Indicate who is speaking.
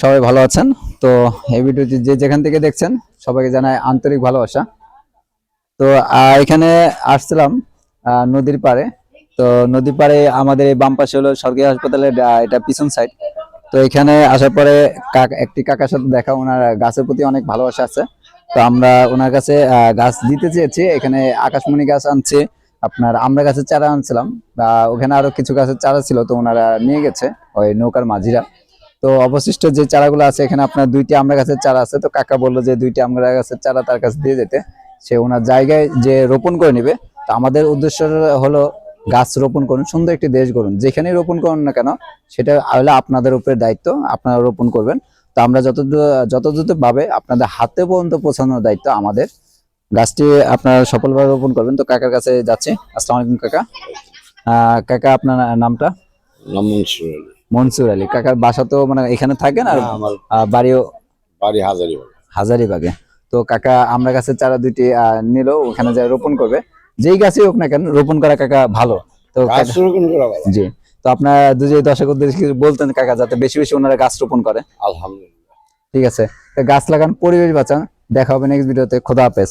Speaker 1: সবাই ভালো আছেন। তো এই ভিডিওটি যে যেখান থেকে দেখছেন সবাইকে জানাই আন্তরিক ভালোবাসা। তো এখানে আসছিলাম নদীর পাড়ে। তো নদীর পাড়ে আমাদের এই বাম পাশে হলো সরকারি হাসপাতালের এটা পিছন সাইড। তো এখানে আসার পরে একটি কাকার সাথে দেখা, ওনার গাছের প্রতি অনেক ভালোবাসা আছে। তো আমরা ওনার কাছে গাছ দিতে চেয়েছি। এখানে আকাশমণি গাছ আনছে, আপনার আমরা গাছের চারা আনছিলাম। ওখানে আরো কিছু গাছের চারা ছিল, তো ওনারা নিয়ে গেছে ওই নৌকার মাঝিরা। তো অবশিষ্ট যে চারাগুলো আছে এখানে আপনার দুইটি আমরা গাছের চারা আছে। তো কাকা বললো যে দুইটি আমরা গাছের চারা তার কাছে দিয়ে যেতে, সে ওনার জায়গায় যে রোপণ করে নিবে। তো আমাদের উদ্দেশ্য হলো গাছ রোপণ করুন, সুন্দর একটি দেশ গড়ুন। যেখানেই রোপণ করুন না কেন সেটা হলো আপনাদের উপরে দায়িত্ব, আপনারা রোপণ করবেন। তো আমরা যতদূর ভাবে আপনাদের হাতে পর্যন্ত পৌঁছানোর দায়িত্ব আমাদের। গাছটি আপনারা সফলভাবে রোপণ করবেন। তো কাকার কাছে যাচ্ছি। আসসালামু আলাইকুম কাকা। কাকা আপনার নামটা?
Speaker 2: মনসুর আলী।
Speaker 1: মনসুর আলী। কাকার বাসা তো মানে এখানে থাকেন আর
Speaker 2: আমার
Speaker 1: বাড়িও
Speaker 2: বাড়ি হাজারিবাগ।
Speaker 1: হাজারিবাগে। তো কাকা আমরা গাছের চারা দুইটি নিল, ওখানে যা রোপণ করবে। যেই গাছই হোক না কেন রোপণ করা কাকা ভালো। তো
Speaker 2: গাছ রোপণ করা ভালো।
Speaker 1: জি। তো আপনার দুই দর্শক উদ্দেশ্যে কিছু বলতেন কাকা, যাতে বেশি বেশি ওনারা গাছ রোপণ করে।
Speaker 2: আলহামদুলিল্লাহ।
Speaker 1: ঠিক আছে। তো গাছ লাগান, পরিবেশ বাঁচান। দেখা হবে নেক্সট ভিডিওতে। খোদা হাফেজ।